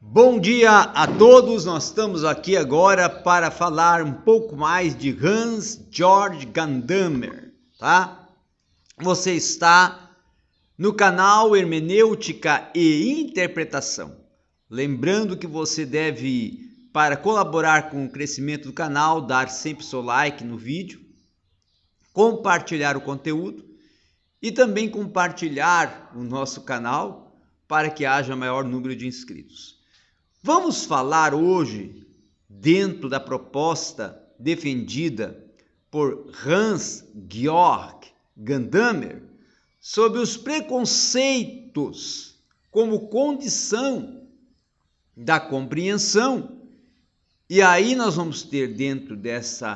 Bom dia a todos, nós estamos aqui agora para falar um pouco mais de Hans-Georg Gadamer, tá? Você está no canal Hermenêutica e Interpretação. Lembrando que você deve, para colaborar com o crescimento do canal, dar sempre seu like no vídeo, compartilhar o conteúdo e também compartilhar o nosso canal para que haja maior número de inscritos. Vamos falar hoje, dentro da proposta defendida por Hans-Georg Gadamer, sobre os preconceitos como condição da compreensão. E aí nós vamos ter dentro desse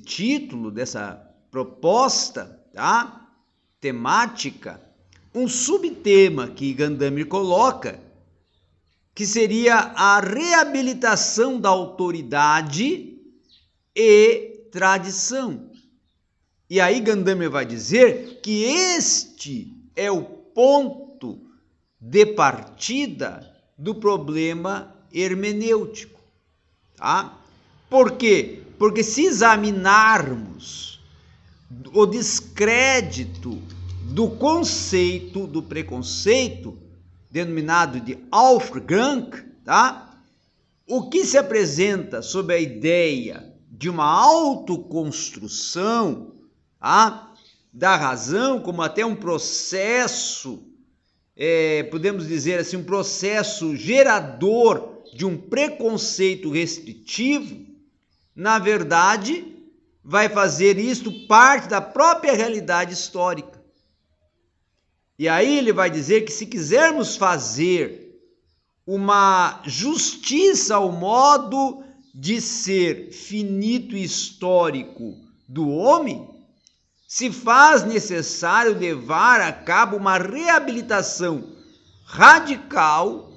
título, dessa proposta, tá? Temática, um subtema que Gadamer coloca, que seria a reabilitação da autoridade e tradição. E aí Gadamer vai dizer que este é o ponto de partida do problema hermenêutico. Tá? Por quê? Porque se examinarmos o descrédito do conceito, do preconceito, denominado de Wolfgang, tá? O que se apresenta sob a ideia de uma autoconstrução, tá? Da razão como até um processo, podemos dizer assim, um processo gerador de um preconceito restritivo, na verdade, vai fazer isto parte da própria realidade histórica. E aí ele vai dizer que se quisermos fazer uma justiça ao modo de ser finito e histórico do homem, se faz necessário levar a cabo uma reabilitação radical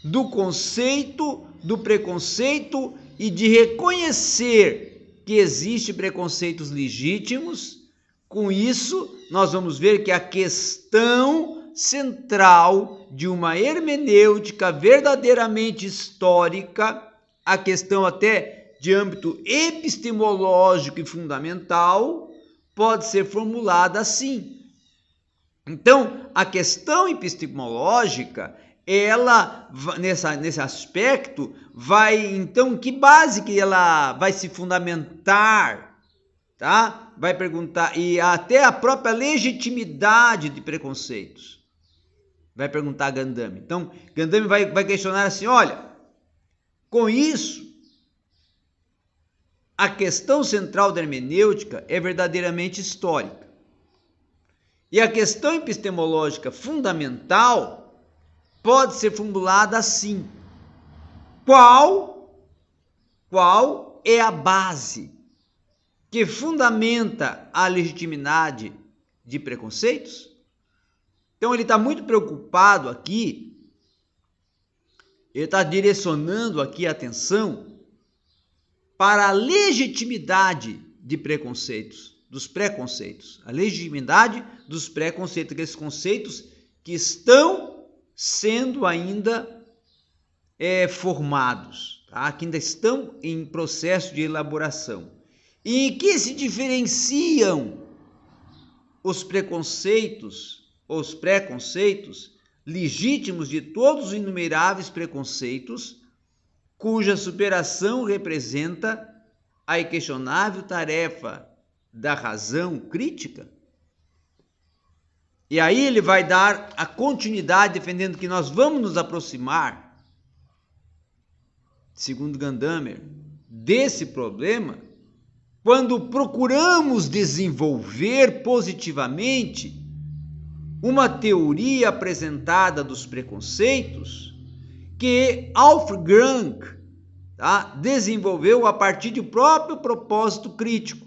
do conceito, do preconceito e de reconhecer que existem preconceitos legítimos. Com isso, nós vamos ver que a questão central de uma hermenêutica verdadeiramente histórica, a questão até de âmbito epistemológico e fundamental, pode ser formulada assim. Então, a questão epistemológica, ela, nesse aspecto, vai, então, que base que ela vai se fundamentar, tá? Vai perguntar, e até a própria legitimidade de preconceitos. Vai perguntar a Gadamer. Então, Gadamer vai questionar assim, olha, com isso, a questão central da hermenêutica é verdadeiramente histórica. E a questão epistemológica fundamental pode ser formulada assim. Qual é a base que fundamenta a legitimidade de preconceitos? Então ele está muito preocupado aqui, ele está direcionando aqui a atenção para a legitimidade de preconceitos, dos preconceitos, a legitimidade dos preconceitos, aqueles conceitos que estão sendo ainda formados, tá? Que ainda estão em processo de elaboração. E em que se diferenciam os preconceitos legítimos de todos os inumeráveis preconceitos, cuja superação representa a inquestionável tarefa da razão crítica? E aí ele vai dar a continuidade, defendendo que nós vamos nos aproximar, segundo Gadamer, desse problema, quando procuramos desenvolver positivamente uma teoria apresentada dos preconceitos que Wolfgang, tá, desenvolveu a partir do próprio propósito crítico.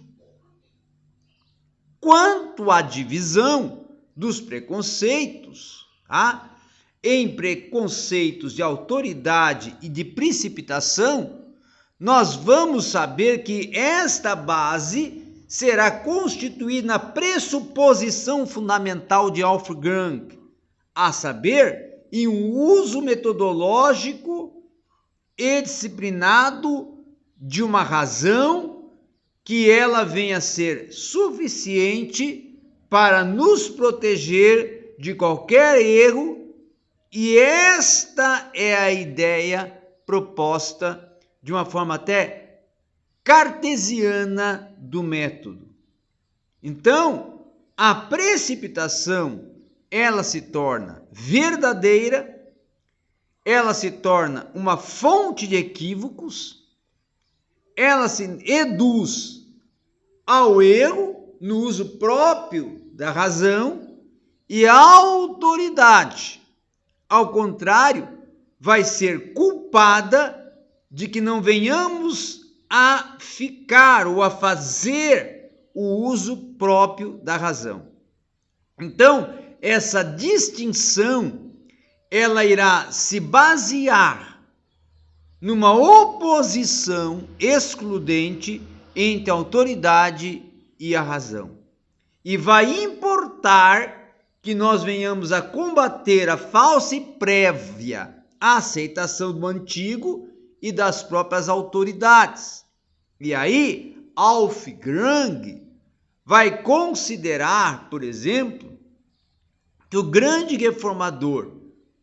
Quanto à divisão dos preconceitos, tá, em preconceitos de autoridade e de precipitação, nós vamos saber que esta base será constituída na pressuposição fundamental de Wolfgang, a saber, em um uso metodológico e disciplinado de uma razão que ela venha a ser suficiente para nos proteger de qualquer erro, e esta é a ideia proposta de uma forma até cartesiana do método. Então, a precipitação, ela se torna verdadeira, ela se torna uma fonte de equívocos, ela se reduz ao erro no uso próprio da razão, e a autoridade, ao contrário, vai ser culpada de que não venhamos a ficar ou a fazer o uso próprio da razão. Então, essa distinção, ela irá se basear numa oposição excludente entre a autoridade e a razão. E vai importar que nós venhamos a combater a falsa e prévia aceitação do antigo e das próprias autoridades. E aí, Wolfgang vai considerar, por exemplo, que o grande reformador,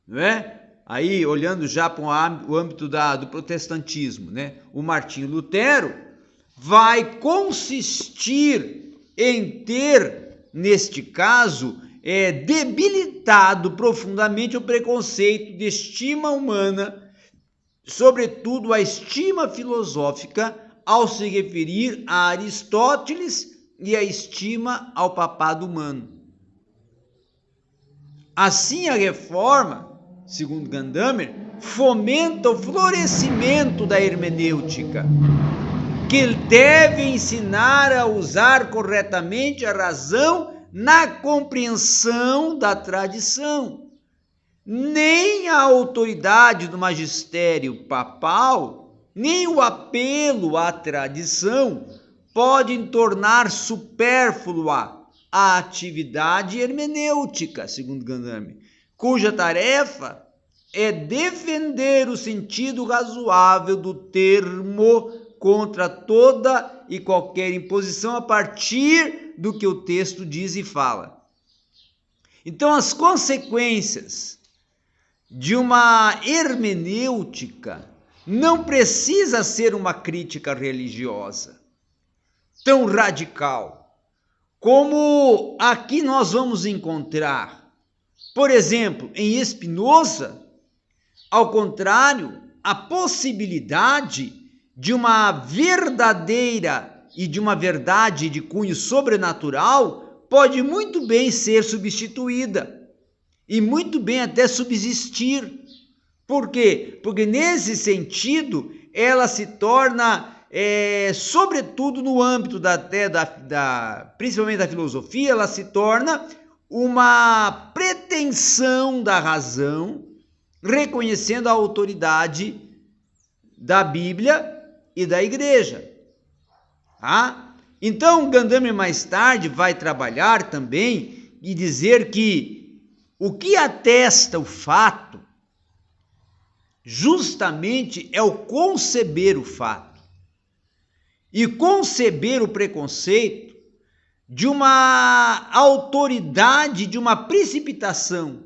não é? Aí, olhando já para o âmbito do protestantismo, né? O Martinho Lutero vai consistir em ter, neste caso, debilitado profundamente o preconceito de estima humana, sobretudo a estima filosófica, ao se referir a Aristóteles, e a estima ao papado humano. Assim, a reforma, segundo Gadamer, fomenta o florescimento da hermenêutica, que deve ensinar a usar corretamente a razão na compreensão da tradição. Nem a autoridade do magistério papal, nem o apelo à tradição podem tornar supérflua a atividade hermenêutica, segundo Gadamer, cuja tarefa é defender o sentido razoável do termo contra toda e qualquer imposição a partir do que o texto diz e fala. Então, as consequências de uma hermenêutica não precisa ser uma crítica religiosa tão radical como aqui nós vamos encontrar, por exemplo, em Spinoza. Ao contrário, a possibilidade de uma verdadeira e de uma verdade de cunho sobrenatural pode muito bem ser substituída e muito bem até subsistir. Por quê? Porque nesse sentido ela se torna, sobretudo no âmbito principalmente da filosofia, ela se torna uma pretensão da razão, reconhecendo a autoridade da Bíblia e da Igreja. Então, Gadamer mais tarde vai trabalhar também e dizer que o que atesta o fato justamente é o conceber o fato e conceber o preconceito de uma autoridade, de uma precipitação,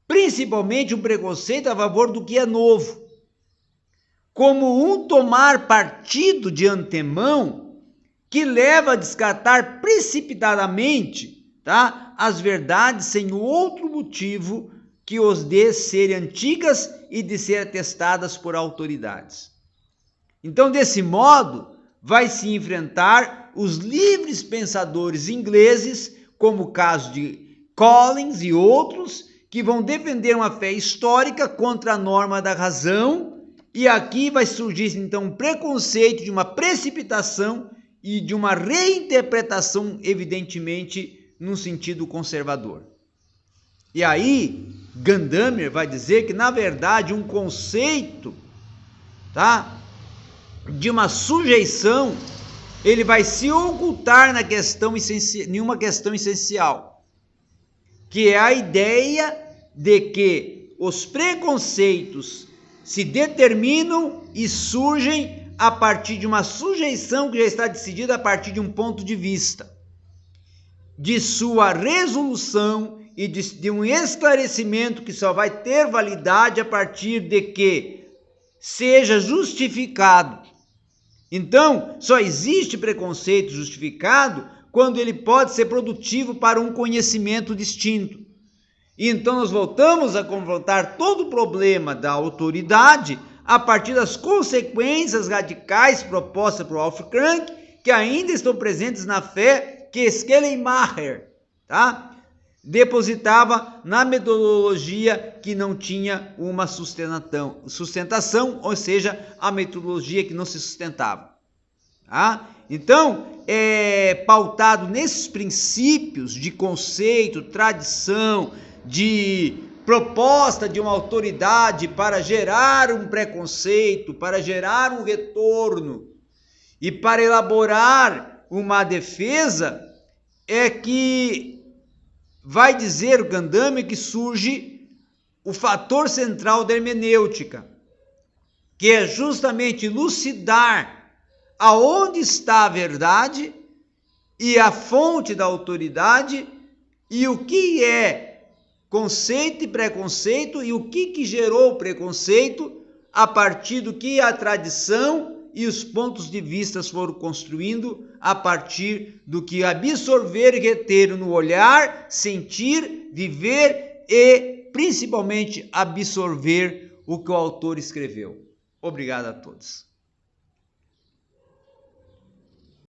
principalmente um preconceito a favor do que é novo, como um tomar partido de antemão que leva a descartar precipitadamente, as verdades sem outro motivo que os de serem antigas e de ser atestadas por autoridades. Então, desse modo, vai se enfrentar os livres pensadores ingleses, como o caso de Collins e outros, que vão defender uma fé histórica contra a norma da razão, e aqui vai surgir então um preconceito de uma precipitação e de uma reinterpretação, evidentemente, num sentido conservador. E aí, Gadamer vai dizer que, na verdade, um conceito, de uma sujeição, ele vai se ocultar em uma questão essencial, que é a ideia de que os preconceitos se determinam e surgem a partir de uma sujeição que já está decidida a partir de um ponto de vista, de sua resolução e de um esclarecimento que só vai ter validade a partir de que seja justificado. Então, só existe preconceito justificado quando ele pode ser produtivo para um conhecimento distinto. E então nós voltamos a confrontar todo o problema da autoridade a partir das consequências radicais propostas por Wolfgang Crank, que ainda estão presentes na fé que Schellenmacher, depositava na metodologia que não tinha uma sustentação, ou seja, a metodologia que não se sustentava. Então, pautado nesses princípios de conceito, tradição, de proposta de uma autoridade para gerar um preconceito, para gerar um retorno e para elaborar uma defesa, é que vai dizer o Gundam que surge o fator central da hermenêutica, que é justamente elucidar aonde está a verdade e a fonte da autoridade e o que é conceito e preconceito e o que gerou o preconceito a partir do que a tradição e os pontos de vista foram construindo a partir do que absorver e reter no olhar, sentir, viver e principalmente absorver o que o autor escreveu. Obrigado a todos.